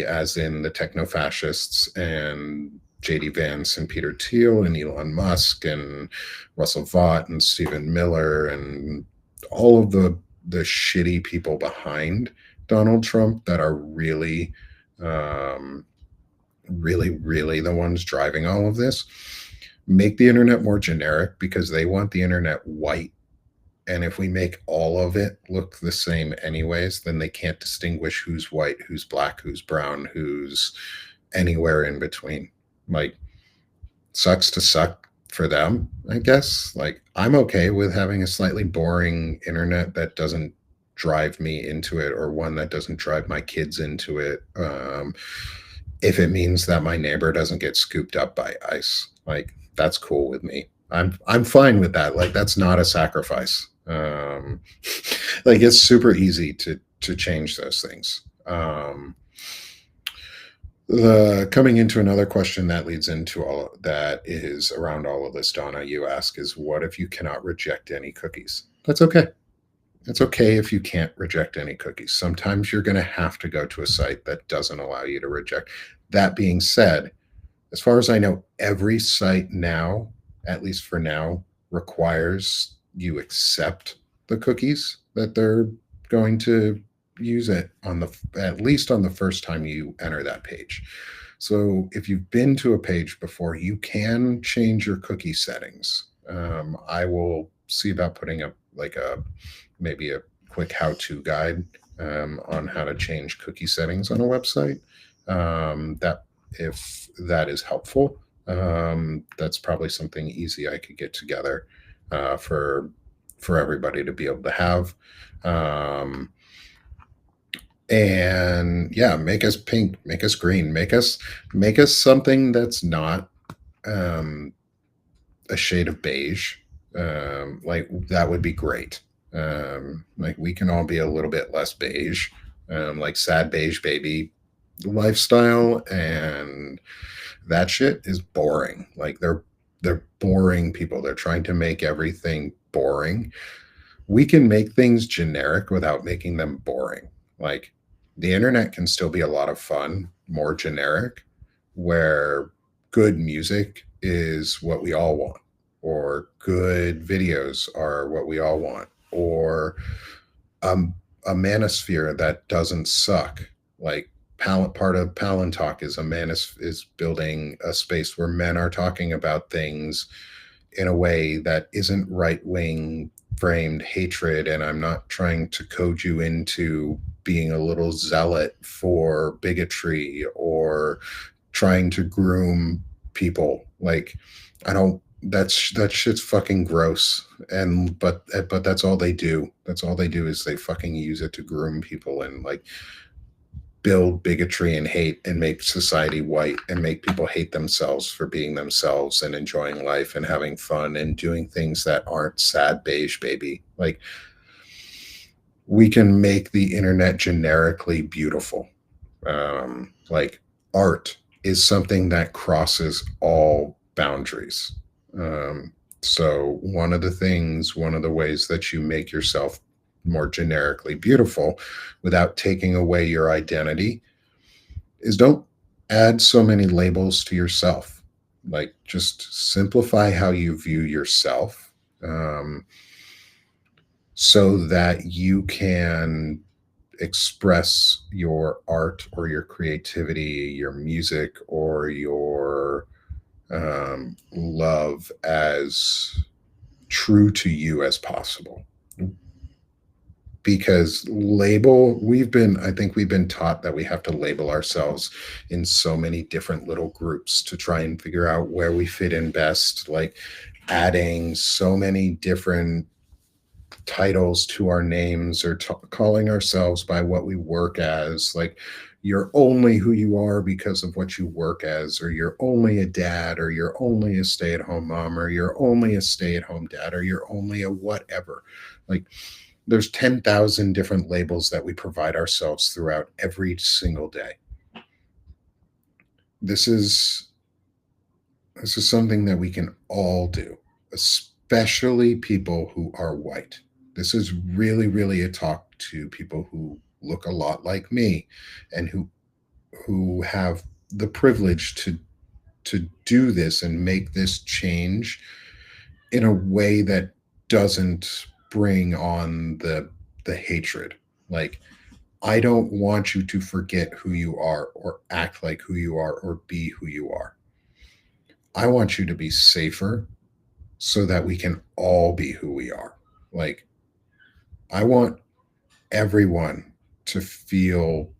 as in the techno fascists and JD Vance and Peter Thiel and Elon Musk and Russell Vought and Stephen Miller and all of the shitty people behind Donald Trump that are um, really the ones driving all of this make the internet more generic because they want the internet white. And if we make all of it look the same anyways, then they can't distinguish who's white, who's black, who's brown, who's anywhere in between. Like, sucks to suck for them, I guess. Like, I'm okay with having a slightly boring internet that doesn't drive me into it or one that doesn't drive my kids into it. If it means that my neighbor doesn't get scooped up by ice, like, that's cool with me. I'm fine with that. Like, that's not a sacrifice. Like, it's super easy to change those things. The coming into another question that leads into all that is around all of this, Donna, you ask is what if you cannot reject any cookies? That's okay. It's okay if you can't reject any cookies. Sometimes you're going to have to go to a site that doesn't allow you to reject. That being said, as far as I know, every site now, at least for now, requires you accept the cookies that they're going to use it on the at least on the first time you enter that page. So if you've been to a page before, you can change your cookie settings. I will see about putting up like a maybe a quick how-to guide on how to change cookie settings on a website. That if that is helpful, that's probably something easy I could get together for everybody to be able to have. And yeah, make us pink, make us green, make us something that's not um, a shade of beige. Like, that would be great. Like, we can all be a little bit less beige, like sad beige baby lifestyle, and that shit is boring. Like, they're boring people. They're trying to make everything boring. We can make things generic without making them boring. Like, the internet can still be a lot of fun, more generic, where good music is what we all want, or good videos are what we all want, or um, a manosphere that doesn't suck. Like, part of Palantalk is is building a space where men are talking about things in a way that isn't right wing framed hatred. And I'm not trying to code you into being a little zealot for bigotry or trying to groom people. Like, I don't. That shit's fucking gross. And but that's all they do. That's all they do is they fucking use it to groom people and like build bigotry and hate and make society white and make people hate themselves for being themselves and enjoying life and having fun and doing things that aren't sad beige baby. Like, we can make the internet generically beautiful. Like, art is something that crosses all boundaries. So one of the ways that you make yourself more generically beautiful without taking away your identity is don't add so many labels to yourself. Like, just simplify how you view yourself, um, so that you can express your art or your creativity, your music, or your love as true to you as possible. Because I think we've been taught that we have to label ourselves in so many different little groups to try and figure out where we fit in best, like adding so many different titles to our names, or calling ourselves by what we work as. Like, you're only who you are because of what you work as, or you're only a dad, or you're only a stay-at-home mom, or you're only a stay-at-home dad, or you're only a whatever. Like, there's 10,000 different labels that we provide ourselves throughout every single day. This is something that we can all do, especially people who are white. This is really, really a talk to people who look a lot like me, and who have the privilege to do this and make this change in a way that doesn't bring on the hatred. Like, I don't want you to forget who you are, or act like who you are, or be who you are. I want you to be safer so that we can all be who we are. Like, I want everyone to feel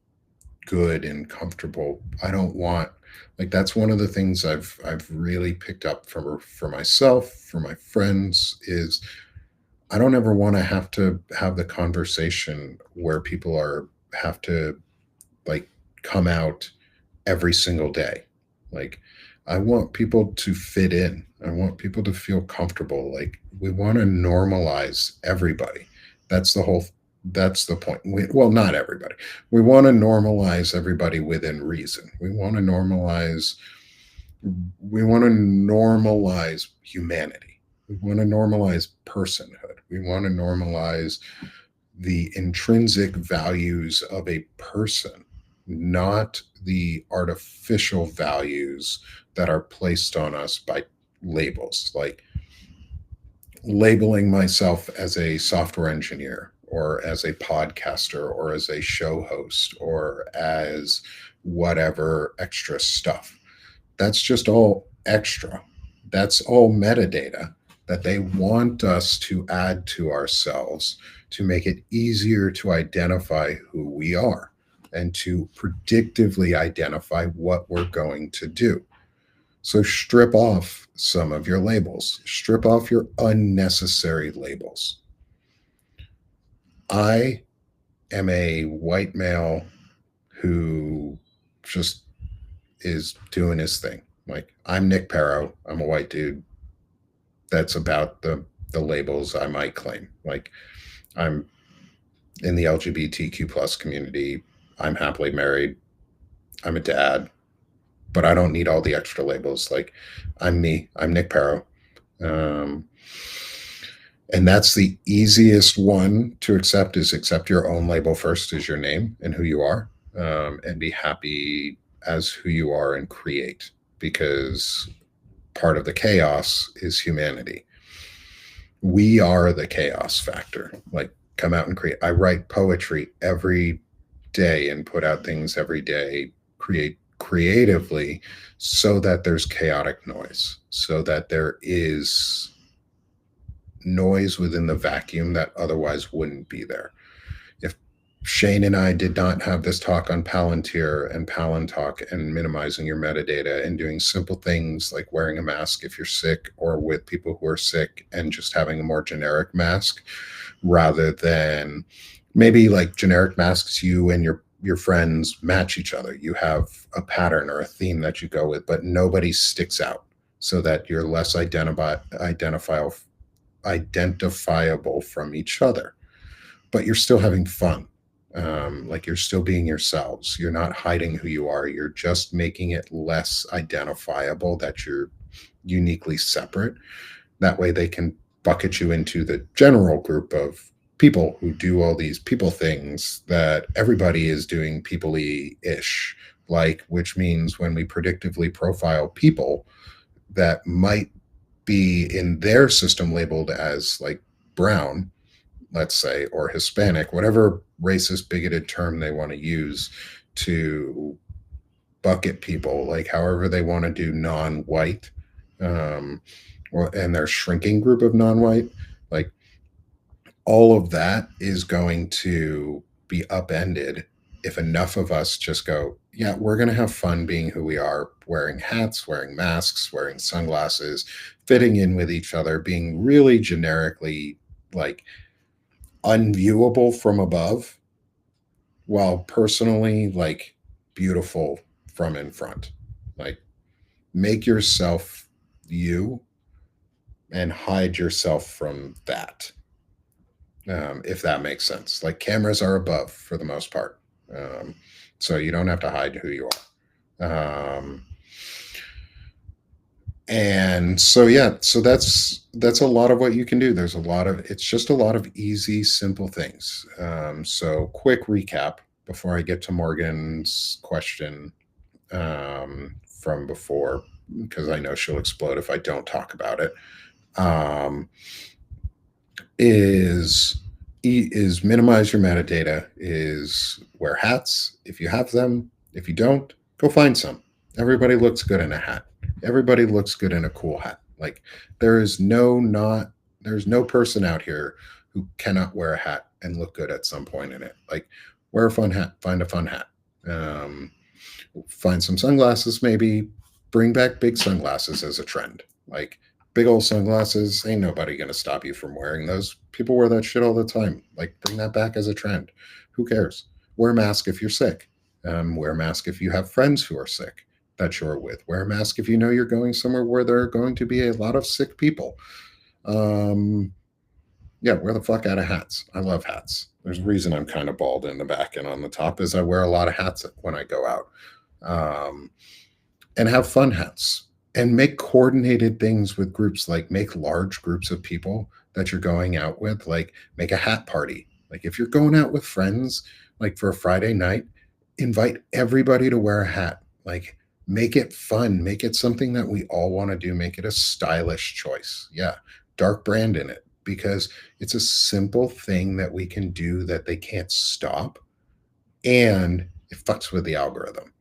good and comfortable. I don't want, like, that's one of the things I've really picked up for myself, for my friends, is I don't ever want to have the conversation where people are have to, like, come out every single day. Like, I want people to fit in. I want people to feel comfortable. Like, we want to normalize everybody. That's the whole that's the point. Well, not everybody. We want to normalize everybody within reason. We want to normalize humanity. We want to normalize personhood. We want to normalize the intrinsic values of a person, not the artificial values that are placed on us by labels. Like, labeling myself as a software engineer, or as a podcaster, or as a show host, or as whatever extra stuff. That's just all extra. That's all metadata that they want us to add to ourselves to make it easier to identify who we are, and to predictively identify what we're going to do. So strip off some of your labels, strip off your unnecessary labels. I am a white male who just is doing his thing. Like, I'm Nick Perro. I'm a white dude. That's about the labels I might claim. Like, I'm in the LGBTQ plus community. I'm happily married. I'm a dad, but I don't need all the extra labels. Like, I'm me. I'm Nick Perro. Um, and that's the easiest one to accept, is accept your own label first, is your name and who you are, and be happy as who you are, and create, because part of the chaos is humanity. We are the chaos factor. Like, come out and create. I write poetry every day and put out things every day, create creatively, so that there's chaotic noise, so that there is noise within the vacuum that otherwise wouldn't be there. If Shane and I did not have this talk on Palantir and Palantalk and minimizing your metadata and doing simple things like wearing a mask if you're sick, or with people who are sick, and just having a more generic mask, rather than maybe like generic masks, you and your friends match each other. You have a pattern or a theme that you go with, but nobody sticks out, so that you're less identifiable from each other, but you're still having fun. Like, you're still being yourselves. You're not hiding who you are. You're just making it less identifiable that you're uniquely separate. That way they can bucket you into the general group of people who do all these people things that everybody is doing people-y ish, like, which means when we predictively profile people that might be in their system labeled as like brown, let's say, or Hispanic, whatever racist, bigoted term they want to use to bucket people, like however they want to do non-white, um, and their shrinking group of non-white, like all of that is going to be upended if enough of us just go, yeah, we're going to have fun being who we are, wearing hats, wearing masks, wearing sunglasses, fitting in with each other, being really generically like unviewable from above, while personally like beautiful from in front. Like, make yourself you and hide yourself from that, if that makes sense. Like, cameras are above for the most part, so you don't have to hide who you are. And so yeah, so that's a lot of what you can do. There's a lot of, it's just a lot of easy, simple things. So quick recap before I get to Morgan's question, from before, because I know she'll explode if I don't talk about it. Um, is is minimize your metadata, is wear hats if you have them. If you don't, go find some. Everybody looks good in a hat. Everybody looks good in a cool hat. Like, there is no not there's no person out here who cannot wear a hat and look good at some point in it. Like, wear a fun hat, find a fun hat. um, Find some sunglasses, maybe bring back big sunglasses as a trend. Like, big old sunglasses, ain't nobody gonna stop you from wearing those. People wear that shit all the time. Like, bring that back as a trend. Who cares? Wear a mask if you're sick. Wear a mask if you have friends who are sick that you're with. Wear a mask if you know you're going somewhere where there are going to be a lot of sick people. Um, yeah, wear the fuck out of hats. I love hats. There's a reason I'm kind of bald in the back and on the top, is I wear a lot of hats when I go out. Um, and have fun hats and make coordinated things with groups, like make large groups of people that you're going out with, like make a hat party. Like, if you're going out with friends, like for a Friday night, invite everybody to wear a hat. Like, make it fun, make it something that we all want to do, make it a stylish choice. Yeah, dark brand in it, because it's a simple thing that we can do that they can't stop, and it fucks with the algorithm.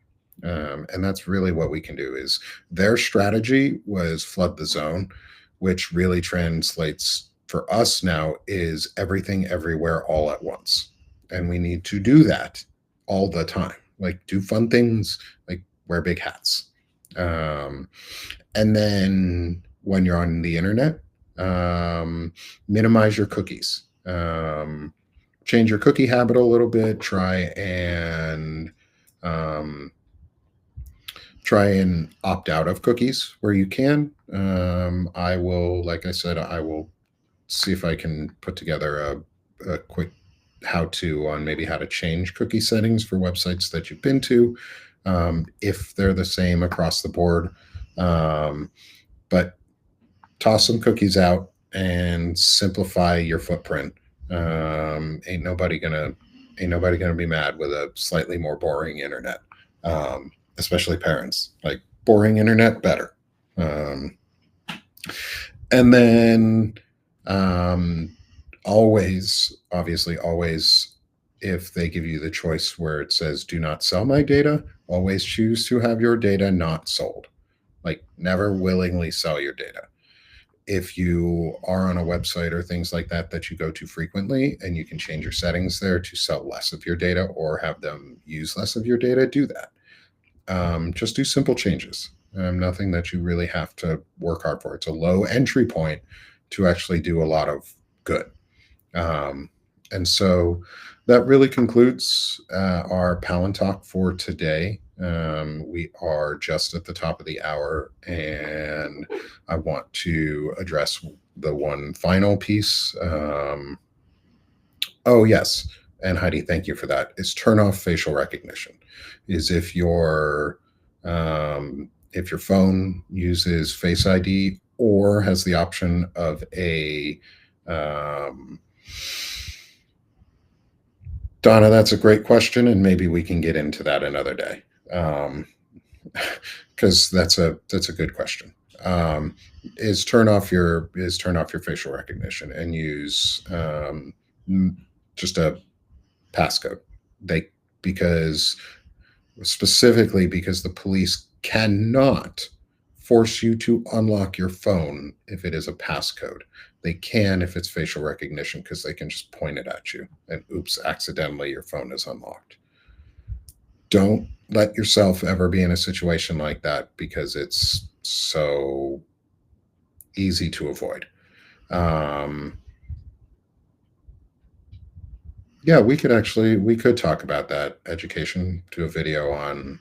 And that's really what we can do. Is their strategy was flood the zone, which really translates for us now is everything everywhere all at once. And we need to do that all the time. Like, do fun things, like wear big hats. Um, and then when you're on the internet, minimize your cookies. Change your cookie habit a little bit. Um, try and opt out of cookies where you can. I will, like I said, I will see if I can put together a quick how to on maybe how to change cookie settings for websites that you've been to, if they're the same across the board. But toss some cookies out and simplify your footprint. Ain't nobody gonna be mad with a slightly more boring internet. Especially parents, like, boring internet better. Um, and then always, obviously, always, if they give you the choice where it says do not sell my data, always choose to have your data not sold. Like, never willingly sell your data. If you are on a website or things like that that you go to frequently, and you can change your settings there to sell less of your data or have them use less of your data, do that. Just do simple changes. Nothing that you really have to work hard for. It's a low entry point to actually do a lot of good. And so that really concludes our Palantalk for today. We are just at the top of the hour, and I want to address the one final piece. Oh, yes. And Heidi, thank you for that. Is turn off facial recognition. Is if your phone uses Face ID or has the option of a Donna, that's a great question, and maybe we can get into that another day. Because that's a good question. Um, is turn off your facial recognition and use just a passcode. They because specifically because the police cannot force you to unlock your phone if it is a passcode. They can if it's facial recognition because they can just point it at you and oops, accidentally your phone is unlocked. Don't let yourself ever be in a situation like that because it's so easy to avoid. Um, yeah, we could talk about that education, do a video on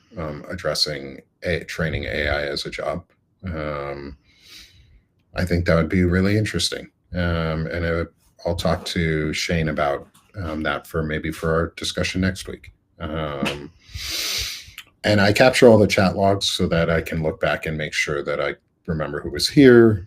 addressing training AI as a job. Um, I think that would be really interesting. I'll talk to Shane about that for maybe for our discussion next week. And I capture all the chat logs so that I can look back and make sure that I remember who was here.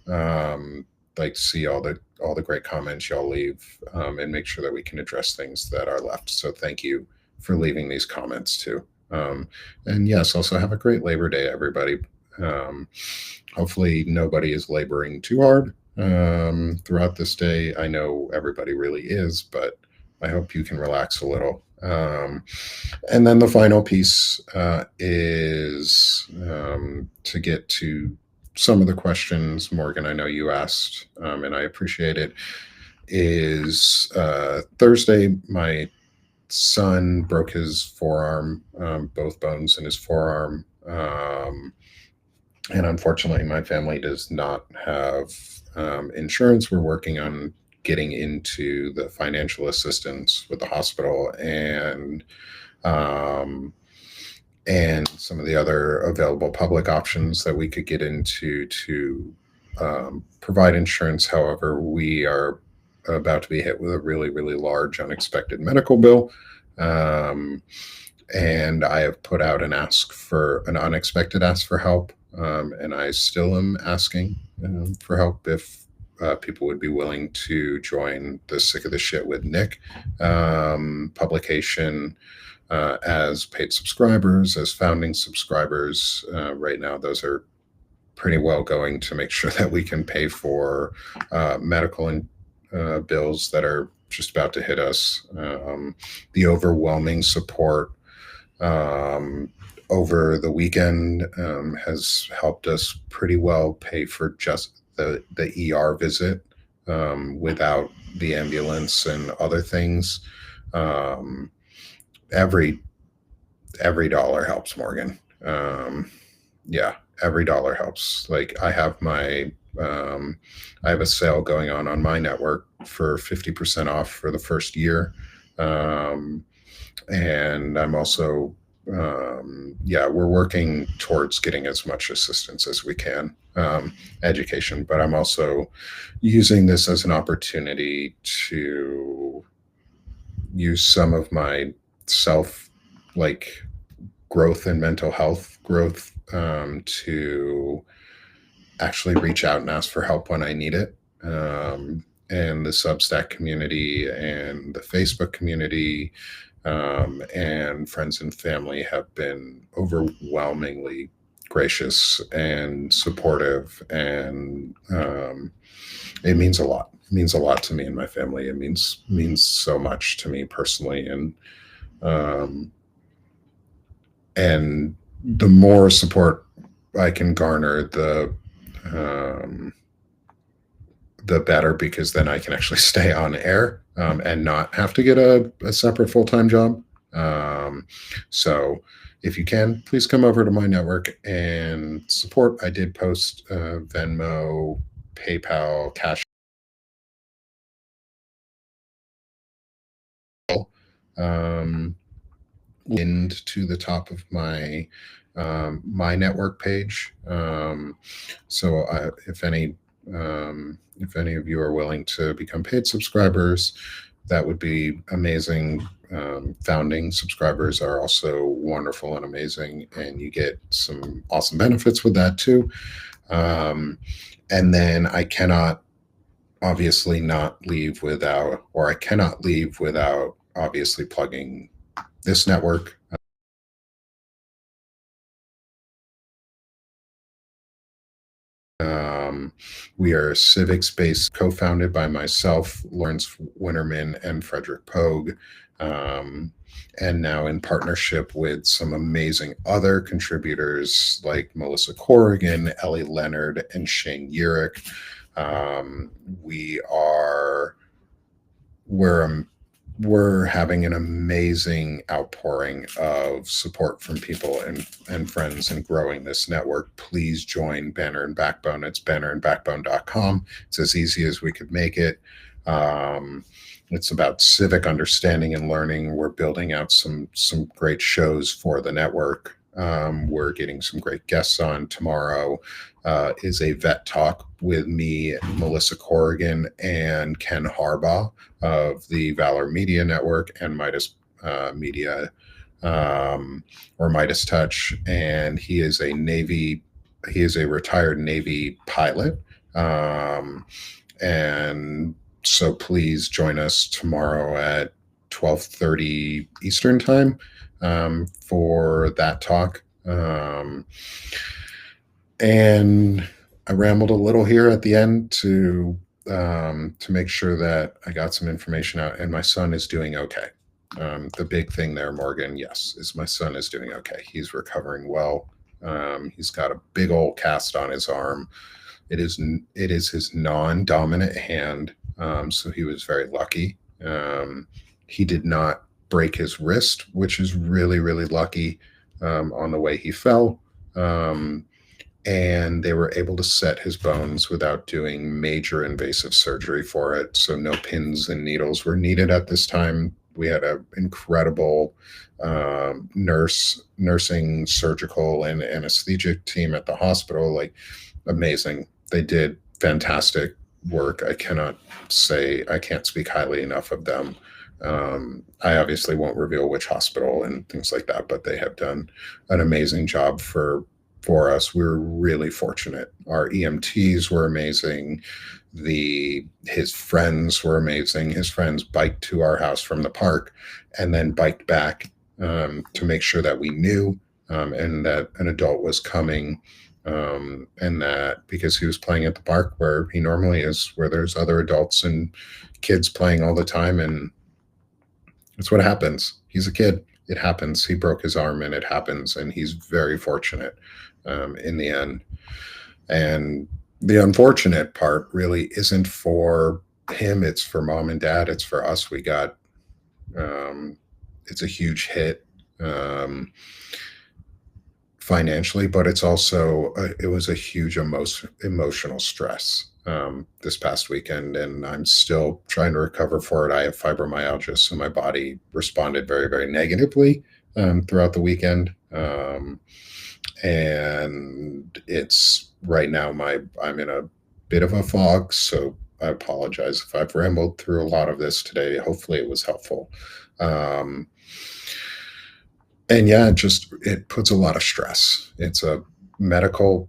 Like see all the great comments y'all leave, and make sure that we can address things that are left. So thank you for leaving these comments too. And yes, also have a great Labor Day, everybody. Um, Hopefully nobody is laboring too hard throughout this day. I know everybody really is, but I hope you can relax a little. And then the final piece is to get to some of the questions, Morgan, I know you asked, and I appreciate it, is Thursday, my son broke his forearm, both bones in his forearm. And unfortunately, my family does not have insurance. We're working on getting into the financial assistance with the hospital um, and some of the other available public options that we could get into to provide insurance. However, we are about to be hit with a really, really large unexpected medical bill. And I have put out an unexpected ask for help. And I still am asking for help if people would be willing to join the Sick of the Shit with Nick publication as paid subscribers, as founding subscribers. Right now, those are pretty well going to make sure that we can pay for medical and bills that are just about to hit us. The overwhelming support over the weekend has helped us pretty well pay for just the ER visit without the ambulance and other things. Every dollar helps, Morgan. Yeah, every dollar helps. Like I have I have a sale going on my network for 50% off for the first year. And I'm also we're working towards getting as much assistance as we can, education, but I'm also using this as an opportunity to use some of my self growth and mental health growth to actually reach out and ask for help when I need it. And the Substack community and the Facebook community and friends and family have been overwhelmingly gracious and supportive, and it means a lot. It means a lot to me and my family. It means so much to me personally, and the more support I can garner, the better, because then I can actually stay on air and not have to get a separate full-time job. So if you can, please come over to my network and support. I did post Venmo, PayPal, Cash pinned to the top of my my network page. So if any of you are willing to become paid subscribers, that would be amazing. Founding subscribers are also wonderful and amazing, and you get some awesome benefits with that too. And then I cannot obviously not leave without, or I cannot leave without obviously plugging this network. We are a civic space co-founded by myself, Lawrence Winterman, and Frederick Pogue, and now in partnership with some amazing other contributors like Melissa Corrigan, Ellie Leonard, and Shane Urick. We are we're having an amazing outpouring of support from people and friends in growing this network. Please join Banner and Backbone. It's bannerandbackbone.com. It's as easy as we could make it. It's about civic understanding and learning. We're building out some great shows for the network. We're getting some great guests on. Tomorrow is a vet talk with me, Melissa Corrigan, and Ken Harbaugh of the Valor Media Network and Midas Media, or Midas Touch. And he is a retired Navy pilot. And so please join us tomorrow at 12:30 Eastern time for that talk. And I rambled a little here at the end to make sure that I got some information out, and my son is doing okay. The big thing there, Morgan, yes, is my son is doing okay. He's recovering well. He's got a big old cast on his arm. It is his non-dominant hand, so he was very lucky. He did not break his wrist, which is really, really lucky on the way he fell. And they were able to set his bones without doing major invasive surgery for it. So no pins and needles were needed at this time. We had an incredible nursing, surgical, and anesthesia team at the hospital. Like, amazing. They did fantastic work. I can't speak highly enough of them. I obviously won't reveal which hospital and things like that, but they have done an amazing job for us. We were really fortunate. Our EMTs were amazing. His friends were amazing. His friends biked to our house from the park and then biked back to make sure that we knew and that an adult was coming. And that because he was playing at the park where he normally is, where there's other adults and kids playing all the time. And that's what happens. He's a kid. It happens. He broke his arm and it happens. And he's very fortunate in the end. And the unfortunate part really isn't for him. It's for mom and dad. It's for us. We got, it's a huge hit. Financially, but it's also it was a huge emotional stress this past weekend, and I'm still trying to recover for it. I have fibromyalgia, so my body responded very, very negatively throughout the weekend, and it's right now I'm in a bit of a fog, so I apologize if I've rambled through a lot of this today. Hopefully it was helpful. And yeah, it puts a lot of stress. It's the medical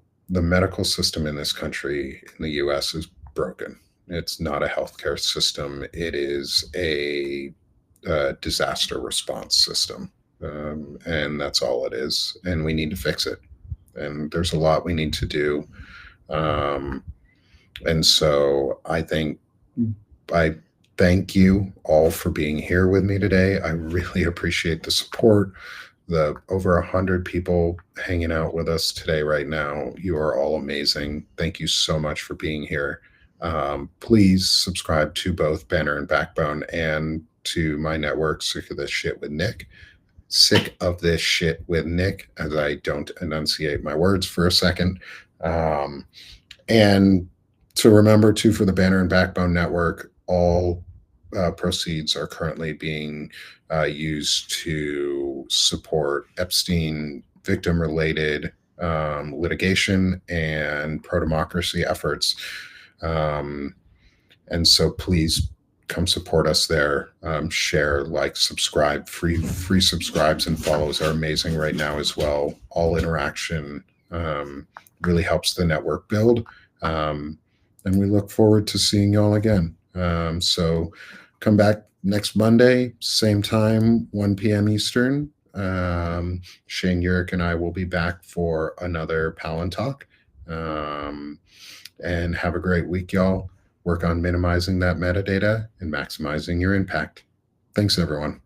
system in this country, in the US, is broken. It's not a healthcare system. It is a disaster response system. And that's all it is. And we need to fix it. And there's a lot we need to do. And so I thank you all for being here with me today. I really appreciate the support. The over 100 people hanging out with us today right now. You are all amazing. Thank you so much for being here. Please subscribe to both Banner and Backbone and to my network, Sick of This Shit with Nick. Sick of This Shit with Nick, as I don't enunciate my words for a second. And to remember too, for the Banner and Backbone network, all proceeds are currently being used to support Epstein victim-related litigation and pro-democracy efforts. And so please come support us there. Share, like, subscribe. Free subscribes and follows are amazing right now as well. All interaction really helps the network build. And we look forward to seeing y'all again. So come back next Monday, same time, 1 p.m. Eastern. Shane Urick and I will be back for another Palantalk. And have a great week, y'all. Work on minimizing that metadata and maximizing your impact. Thanks, everyone.